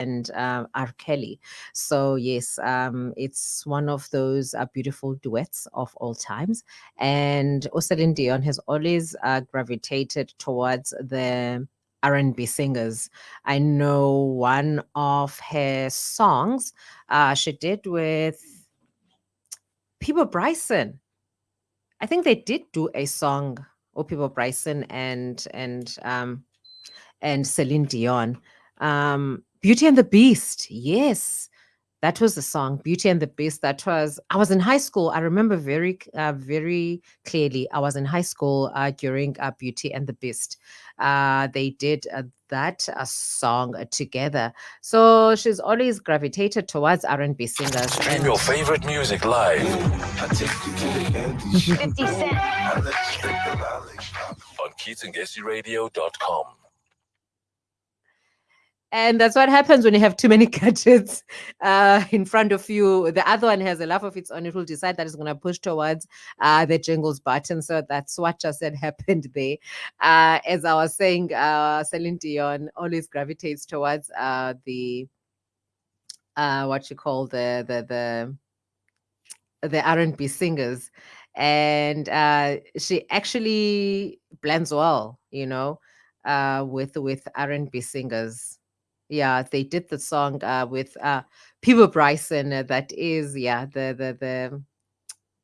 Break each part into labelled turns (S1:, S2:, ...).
S1: and R. Kelly. So yes, it's one of those beautiful duets of all times. And Celine Dion has always gravitated towards the R&B singers. I know one of her songs she did with People Bryson. I think they did do a song, or People Bryson and Celine Dion. Beauty and the Beast. Yes, that was the song, Beauty and the Beast. I was in high school. I remember very clearly. I was in high school during Beauty and the Beast. They did that song together. So she's always gravitated towards R&B singers.
S2: Stream your favorite music live. I take you to the end.
S3: 50 Cent.
S2: On KeithandGessieRadio.com.
S1: And that's what happens when you have too many gadgets in front of you. The other one has a life of its own. It will decide that it's going to push towards the jingles button. So that's what just said happened there. As I was saying, Celine Dion always gravitates towards the what you call the R&B singers, and she actually blends well, with R&B singers. Yeah, they did the song with People Bryson. That is, yeah, the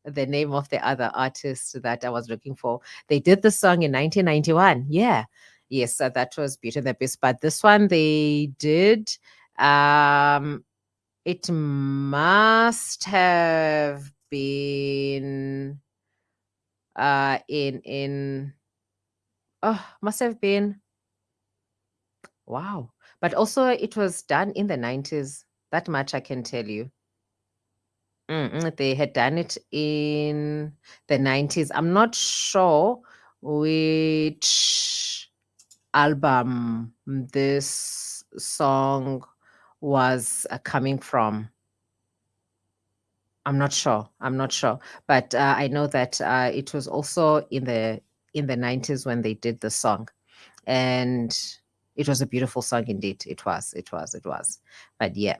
S1: name of the other artist that I was looking for. They did the song in 1991. Yeah, yes, that was Beauty and the Beast. But this one they did. It must have been must have been, wow. But also it was done in the 90s. That much I can tell you. They had done it in the 90s. I'm not sure which album this song was coming from. I'm not sure. But I know that it was also in the 90s when they did the song, and it was a beautiful song indeed. It was. But yeah.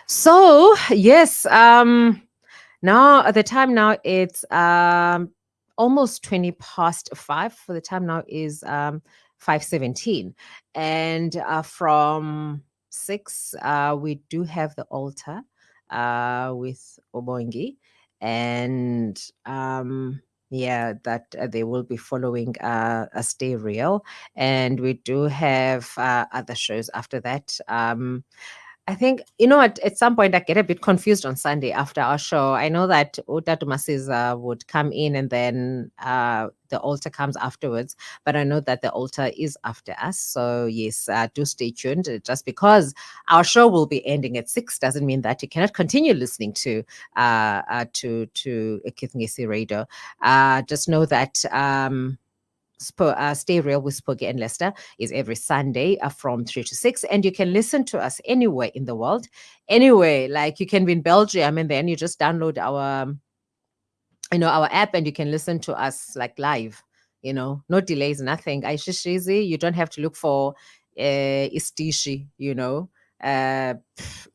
S1: So yes, now at the time now it's almost 20 past 5. For the time now is 5:17, and from 6 we do have the altar with Obongi, and yeah, that they will be following a Stay Real, and we do have other shows after that. I think, at some point I get a bit confused on Sunday after our show. I know that Utatu Masiza would come in, and then the altar comes afterwards. But I know that the altar is after us. So yes, do stay tuned. Just because our show will be ending at 6 doesn't mean that you cannot continue listening to Kithngesi Radio. Just know that Stay Real with Spokie and Lester is every Sunday from 3 to 6, and you can listen to us anywhere in the world. Anyway, like you can be in Belgium, and then you just download our app, and you can listen to us like live. No delays, nothing. Aishishizi, you don't have to look for Istishi.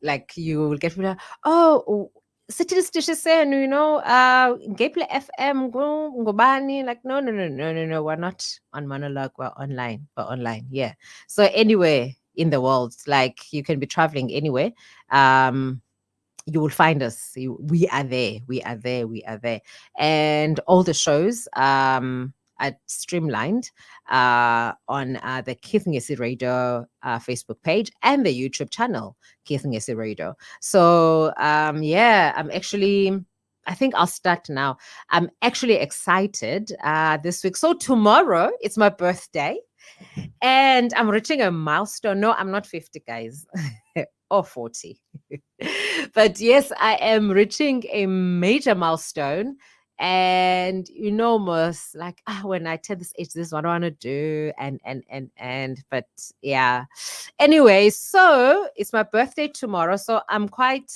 S1: Like you will get people like, oh, City Station senu, Gameplay FM, ngobani. Like, no. We're not on monologue. We're online. Yeah. So anywhere in the world, like you can be traveling anywhere. You will find us. We are there. And all the shows are streamlined on the Kithngesi Radio Facebook page and the YouTube channel, Kithngesi Radio. So yeah, I think I'll start now. I'm actually excited this week. So tomorrow, it's my birthday, and I'm reaching a milestone. No, I'm not 50, guys. Or 40. But yes, I am reaching a major milestone. And most like when I turn this age, this is what I want to do. But yeah. Anyway, so it's my birthday tomorrow. So I'm quite,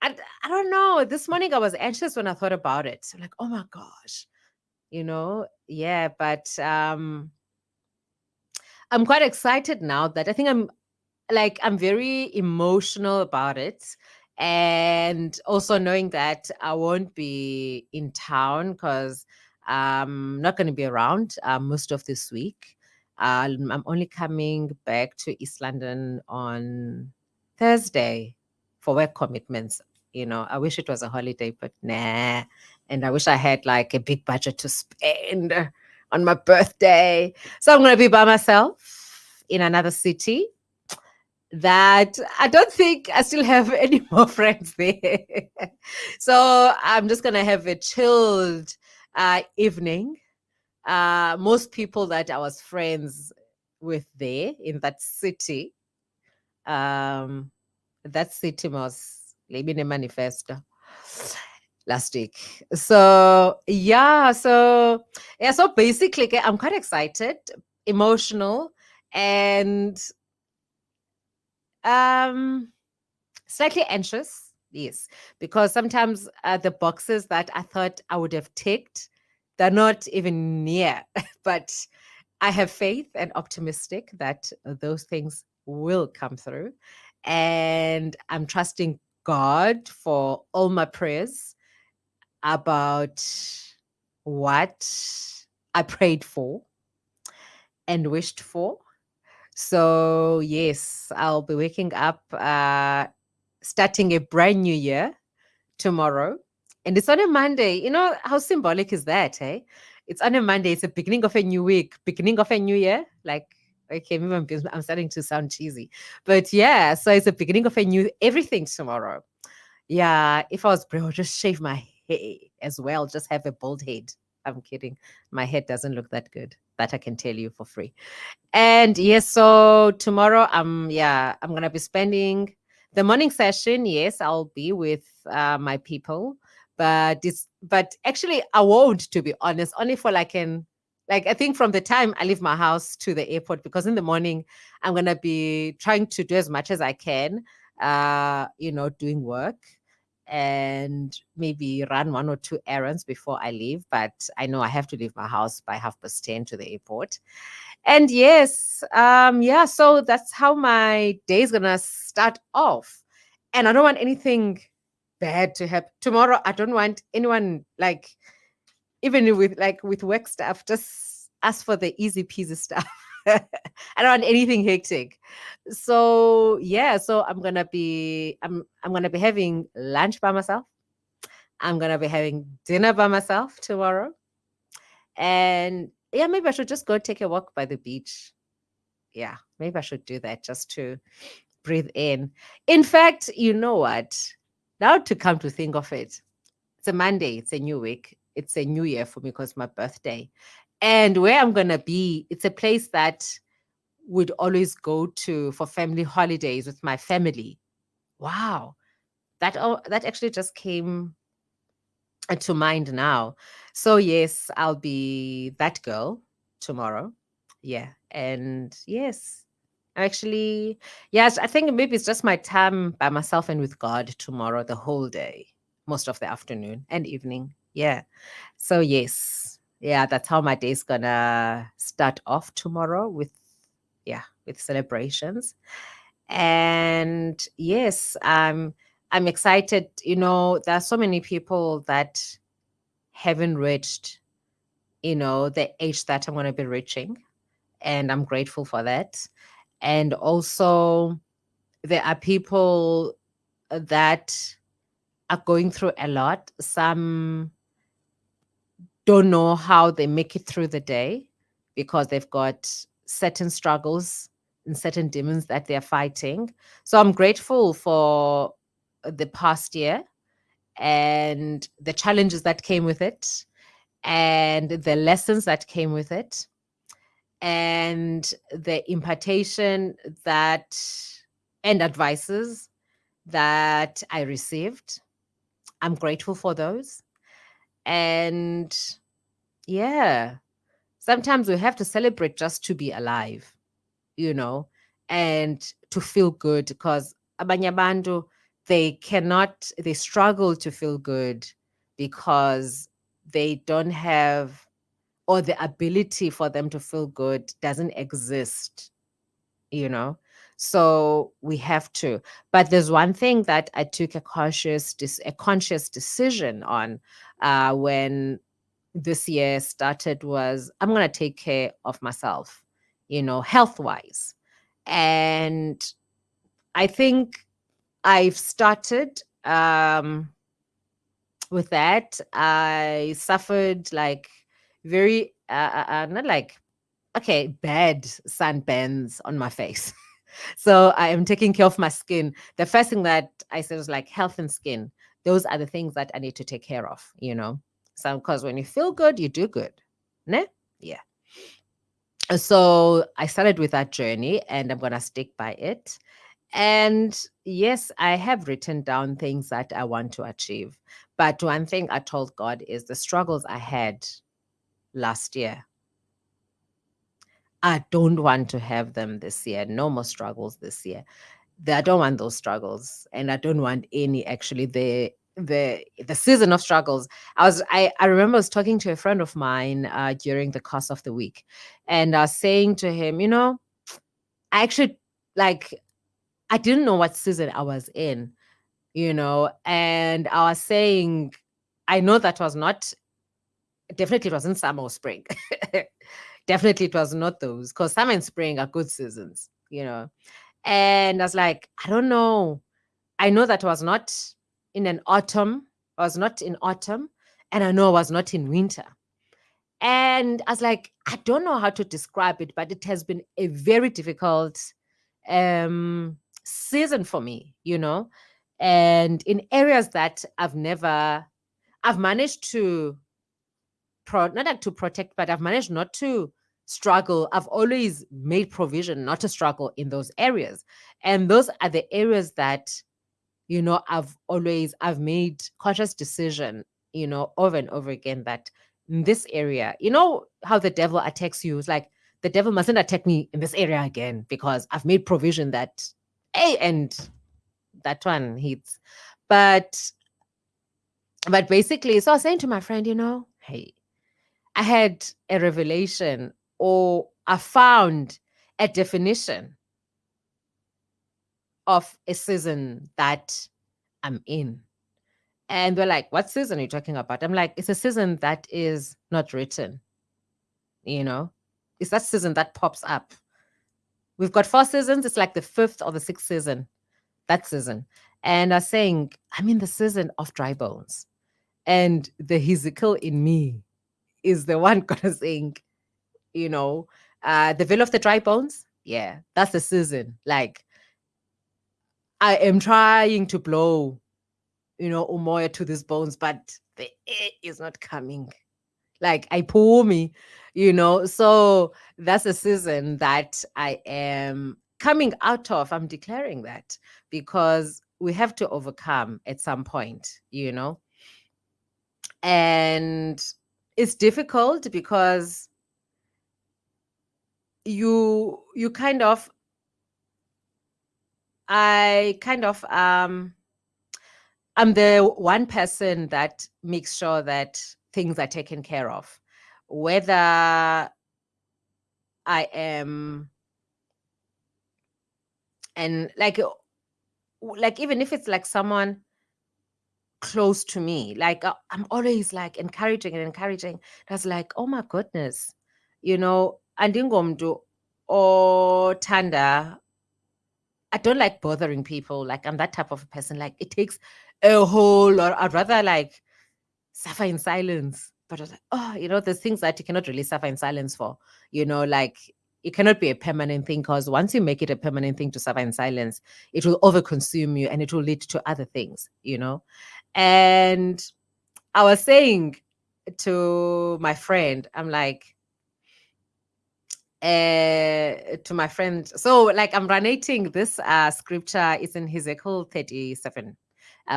S1: I don't know. This morning I was anxious when I thought about it. So like, oh my gosh. But I'm quite excited now that I think like I'm very emotional about it. And also knowing that I won't be in town because I'm not going to be around most of this week. I'm only coming back to East London on Thursday for work commitments. I wish it was a holiday, but nah. And I wish I had like a big budget to spend on my birthday. So I'm going to be by myself in another city that I don't think I still have any more friends there. So I'm just going to have a chilled evening. Most people that I was friends with there in um, that city was living a manifesto last week. So basically, I'm quite excited, emotional, and um slightly anxious, yes, because sometimes the boxes that I thought I would have ticked, they're not even near. But I have faith and optimistic that those things will come through. And I'm trusting God for all my prayers about what I prayed for and wished for. So, yes, I'll be waking up, starting a brand new year tomorrow. And it's on a Monday. You know, how symbolic is that, eh? It's on a Monday. It's the beginning of a new week, beginning of a new year. Like, okay, maybe I'm starting to sound cheesy. But yeah, so it's the beginning of a new everything tomorrow. Yeah, if I was brave, I would just shave my hair as well, just have a bald head. I'm kidding. My head doesn't look that good. That I can tell you for free. And yes, so tomorrow I'm gonna be spending the morning session. Yes, I'll be with my people, but actually I won't, to be honest, only for like I think from the time I leave my house to the airport, because in the morning I'm gonna be trying to do as much as I can, doing work and maybe run one or two errands before I leave. But I know I have to leave my house by 10:30 to the airport. And yes, yeah, so that's how my day is gonna start off. And I don't want anything bad to happen tomorrow. I don't want anyone, like, even with work stuff, just ask for the easy peasy stuff. I don't want anything hectic. So yeah, so I'm gonna be having lunch by myself. I'm gonna be having dinner by myself tomorrow. And yeah, maybe I should just go take a walk by the beach. Yeah, maybe I should do that just to breathe in. In fact, you know what? Now to come to think of it, it's a Monday, it's a new week, it's a new year for me because my birthday. And where I'm gonna be, it's a place that would always go to for family holidays with my family. Wow. That actually just came to mind now. So yes, I'll be that girl tomorrow. Yeah. And yes, actually, yes, I think maybe it's just my time by myself and with God tomorrow, the whole day, most of the afternoon and evening. Yeah. So yes. Yeah, that's how my day's gonna start off tomorrow with celebrations. And yes, I'm excited. There are so many people that haven't reached, the age that I'm going to be reaching. And I'm grateful for that. And also, there are people that are going through a lot. Some don't know how they make it through the day because they've got certain struggles and certain demons that they're fighting. So I'm grateful for the past year and the challenges that came with it and the lessons that came with it and the impartation that and advices that I received. I'm grateful for those. And yeah, sometimes we have to celebrate just to be alive, you know, and to feel good because abanye abantu, they struggle to feel good because they don't have, or the ability for them to feel good doesn't exist, you know. So we have to. But there's one thing that I took a conscious decision on when this year started was I'm going to take care of myself, health wise. And I think I've started with that. I suffered like very, not like, okay, bad sunburns on my face. So I am taking care of my skin. The first thing that I said was like health and skin. Those are the things that I need to take care of. So because when you feel good, you do good. Ne? Yeah. So I started with that journey and I'm gonna stick by it. And yes, I have written down things that I want to achieve. But one thing I told God is the struggles I had last year. I don't want to have them this year. No more struggles this year. I don't want those struggles, and I don't want any. Actually, the season of struggles. I remember I was talking to a friend of mine during the course of the week, and I was saying to him, I actually like I didn't know what season I was in, and I was saying, I know that was not definitely it wasn't summer or spring. Definitely it was not those because summer and spring are good seasons. And I was like, I don't know. I know that I was not in an autumn. I was not in autumn. And I know I was not in winter. And I was like, I don't know how to describe it, but it has been a very difficult season for me. And in areas that I've managed to, not like to protect, but I've managed not to struggle. I've always made provision not to struggle in those areas. And those are the areas that I've made conscious decision, over and over again that in this area, how the devil attacks you. It's like the devil mustn't attack me in this area again because I've made provision that, hey, and that one hits. But basically, so I was saying to my friend, hey, I had a revelation or I found a definition of a season that I'm in. And they're like, what season are you talking about? I'm like, it's a season that is not written. It's that season that pops up. We've got 4 seasons. It's like the 5th or the 6th season, that season. And I'm saying, I'm in the season of dry bones. And the Hezekiel in me is the one gonna sing, the Veil of the Dry Bones. Yeah, that's the season. Like, I am trying to blow umoya to these bones, but the air is not coming. Like I pull me, So that's a season that I am coming out of. I'm declaring that because we have to overcome at some point. And it's difficult because you kind of I'm the one person that makes sure that things are taken care of, whether I am, and like even if it's like someone close to me, like I'm always like encouraging. That's like, oh my goodness, andingomntu othanda. I don't like bothering people. Like I'm that type of a person. Like it takes a whole lot. I'd rather like suffer in silence. But I was like, there's things that you cannot really suffer in silence for. Like it cannot be a permanent thing because once you make it a permanent thing to suffer in silence, it will overconsume you and it will lead to other things. And I was saying to my friend, I'm like, to my friend. So like I'm runating this scripture. It's in Hezekiel 37,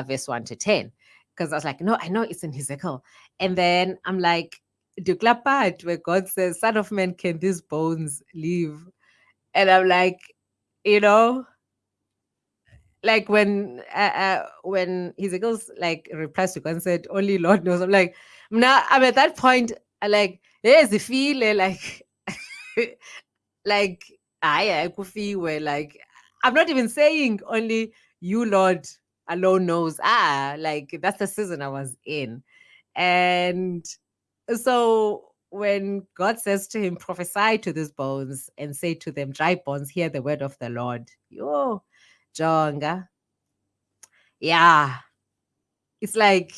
S1: verse 1 to 10. Because I was like, no, I know it's in Hezekiel. And then I'm like, declare part where God says, Son of man, can these bones live? And I'm like, like when Hezekiel's like replies to God and said, only Lord knows. I'm like, now I'm at that point, I like, here's the feeling like like I could feel where like I'm not even saying only you, Lord, alone knows. Like that's the season I was in. And so when God says to him, prophesy to these bones and say to them, dry bones, hear the word of the Lord. Yo, Jonga. Yeah. It's like,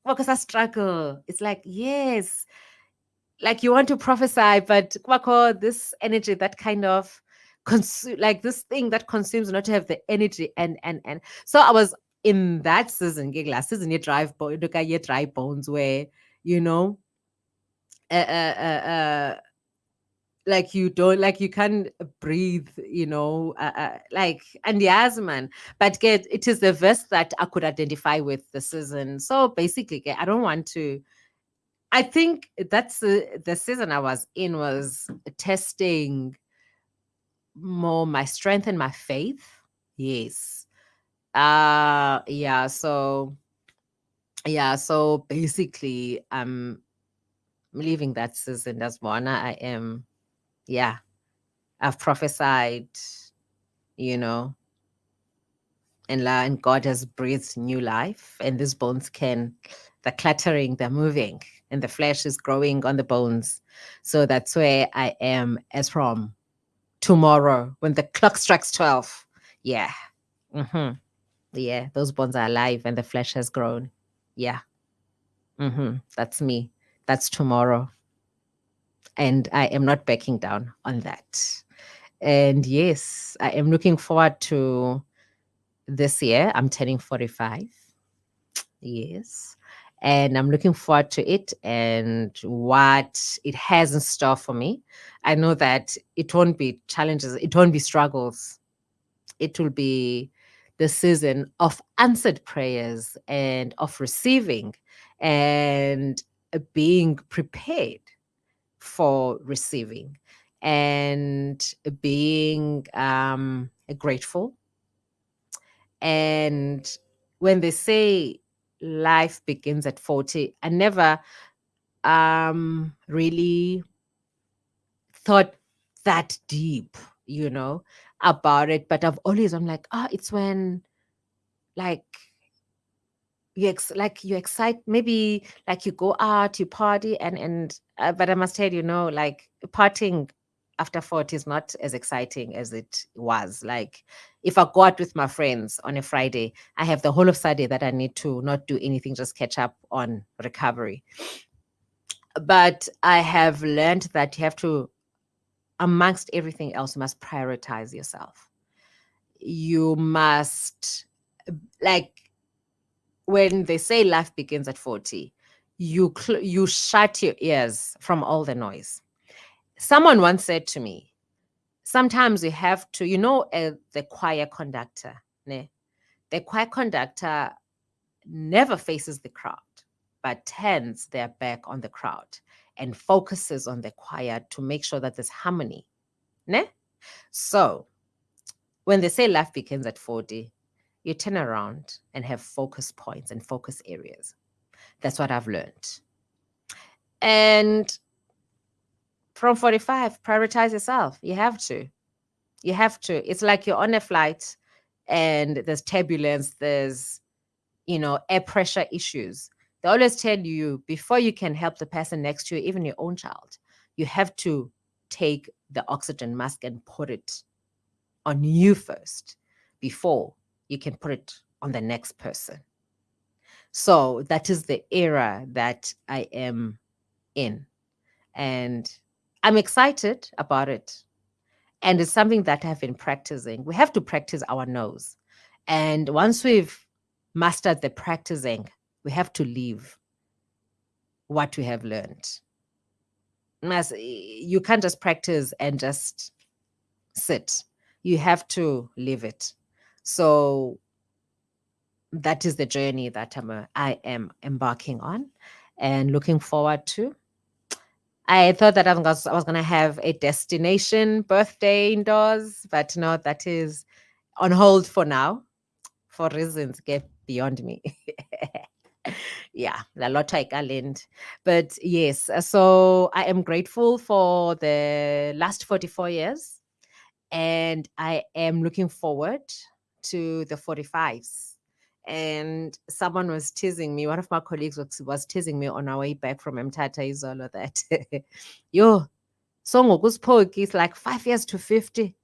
S1: because I struggle. It's like, yes, like you want to prophesy, but kwakho, this energy that kind of like this thing that consumes not to have the energy and so I was in that season, last season, you dry bones where you know uh, uh, uh, uh, like you don't like you can't breathe, like and yes man, but get it is the verse that I could identify with the season. So basically I don't want to. I think that's the season I was in was testing more my strength and my faith. Yes. Yeah. So basically, I'm leaving that season as one. I am. Yeah. I've prophesied. You know, and God has breathed new life, and these bones can. The clattering, they're moving, and the flesh is growing on the bones. So that's where I am as from tomorrow when the clock strikes 12. Yeah. Mm-hmm. Yeah. Those bones are alive and the flesh has grown. Yeah. Mm-hmm. That's me. That's tomorrow. And I am not backing down on that. And yes, I am looking forward to this year. I'm turning 45. Yes. And I'm looking forward to it and what it has in store for me. I know that it won't be challenges, it won't be struggles. It will be the season of answered prayers and of receiving and being prepared for receiving and being grateful. And when they say life begins at 40, I never really thought that deep, about it. But I'm like, it's when like you excite, maybe like you go out, you party, and but I must tell you, like partying after 40 is not as exciting as it was. Like if I go out with my friends on a Friday, I have the whole of Saturday that I need to not do anything, just catch up on recovery. But I have learned that you have to, amongst everything else, you must prioritize yourself. You must, like, when they say life begins at 40, you shut your ears from all the noise. Someone once said to me, sometimes you have to, the choir conductor, ne? The choir conductor never faces the crowd, but turns their back on the crowd and focuses on the choir to make sure that there's harmony. Ne? So when they say life begins at 40, you turn around and have focus points and focus areas. That's what I've learned. And from 45, prioritize yourself. You have to. You have to. It's like you're on a flight and there's turbulence, there's, air pressure issues. They always tell you before you can help the person next to you, even your own child, you have to take the oxygen mask and put it on you first before you can put it on the next person. So that is the era that I am in. And I'm excited about it. And it's something that I've been practicing. We have to practice our nose. And once we've mastered the practicing, we have to leave what we have learned. You can't just practice and just sit. You have to live it. So that is the journey that I am embarking on and looking forward to. I thought that I was going to have a destination birthday indoors, but no, that is on hold for now for reasons get beyond me. Yeah, la lot I calend. But yes, so I am grateful for the last 44 years. And I am looking forward to the 45s. And someone was teasing me, one of my colleagues was teasing me on our way back from Mtata Izolo that, yo, so ngokusiphoki, it's like 5 years to 50.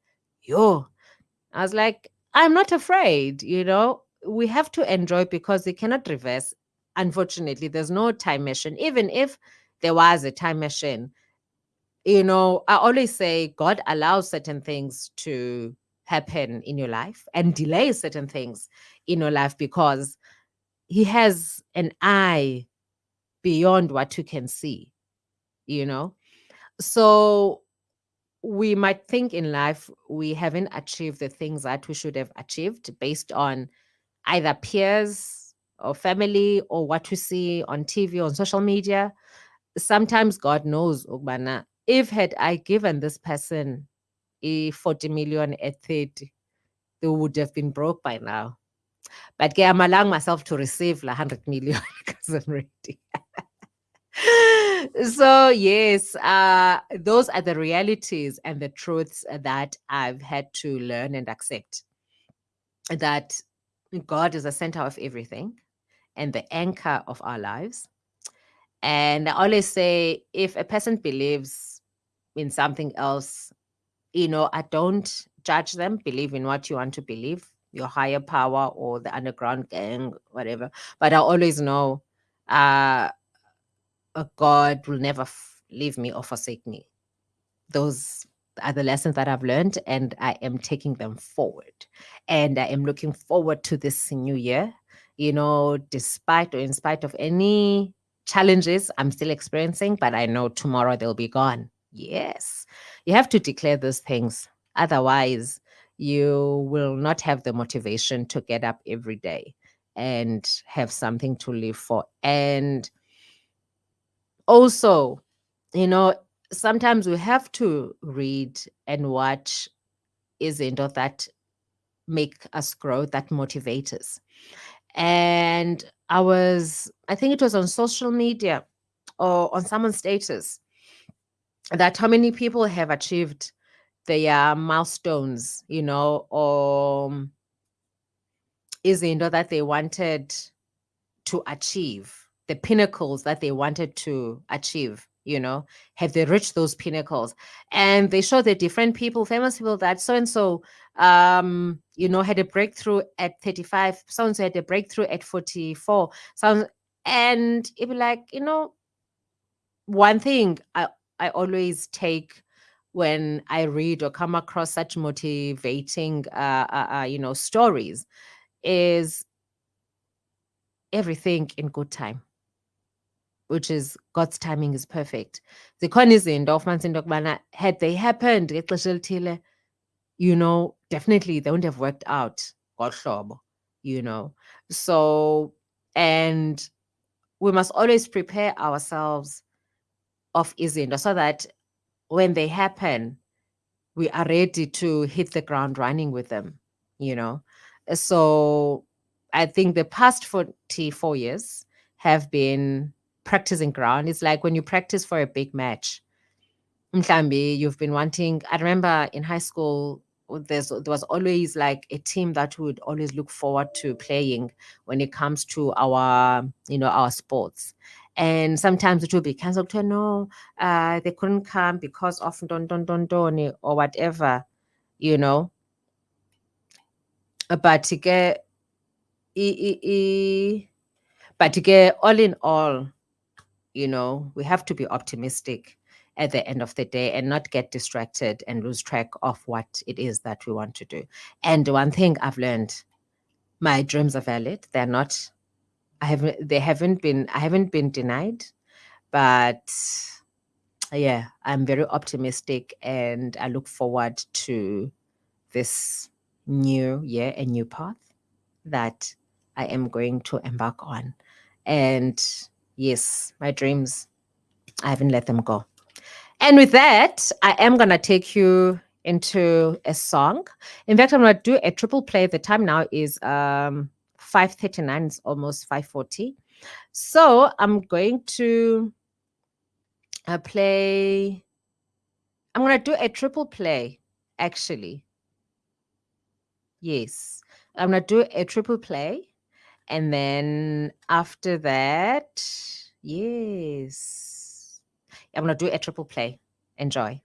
S1: Yo. I was like, I'm not afraid, we have to enjoy because we cannot reverse. Unfortunately, there's no time machine. Even if there was a time machine, I always say God allows certain things to happen in your life and delays certain things in your life because He has an eye beyond what you can see, you know? So we might think in life we haven't achieved the things that we should have achieved based on either peers or family or what we see on TV or on social media. Sometimes God knows, Ugbana, if had I given this person a 40 million at 30, they would have been broke by now. But I'm allowing myself to receive 100 million because I'm ready. So yes, those are the realities and the truths that I've had to learn and accept. That God is the center of everything and the anchor of our lives. And I always say, if a person believes in something else, I don't judge them. Believe in what you want to believe, your higher power or the underground gang, whatever. But I always know uh, God will never leave me or forsake me. Those are the lessons that I've learned, and I am taking them forward. And I am looking forward to this new year. Despite or in spite of any challenges I'm still experiencing, but I know tomorrow they'll be gone. Yes, you have to declare those things. Otherwise, you will not have the motivation to get up every day and have something to live for. And also, you know, sometimes we have to read and watch izinto that make us grow, that motivate us. And I think it was on social media or on someone's status that how many people have achieved their milestones, or izinto that they wanted to achieve, the pinnacles that they wanted to achieve, have they reached those pinnacles? And they show the different people, famous people, that so and so had a breakthrough at 35, so and so had a breakthrough at 44. And it be like, one thing I always take when I read or come across such motivating stories is everything in good time, which is God's timing is perfect. Zikhona izinto ufumanisa into yokubana had they happened ngexesha elithile, definitely they wouldn't have worked out ngolu hlobo. So, and we must always prepare ourselves of izinto so that when they happen, we are ready to hit the ground running with them, you know. So I think the past 44 years have been practicing ground. It's like when you practice for a big match. Mhlambi, you've been wanting, I remember in high school, there was always like a team that would always look forward to playing when it comes to our sports. And sometimes it will be cancelled to no, they couldn't come because of don or whatever, you know. But to get all in all, we have to be optimistic at the end of the day and not get distracted and lose track of what it is that we want to do. And one thing I've learned, my dreams are valid. They're not, I haven't been denied, but yeah, I'm very optimistic and I look forward to this new year, a new path that I am going to embark on. And yes, my dreams, I haven't let them go. And with that, I am going to take you into a song. In fact, I'm going to do a triple play. The time now is 5:39. It's almost 5:40. So I'm going to I'm going to do a triple play actually. Yes. I'm going to do a triple play. And then after that, yes, I'm going to do a triple play. Enjoy.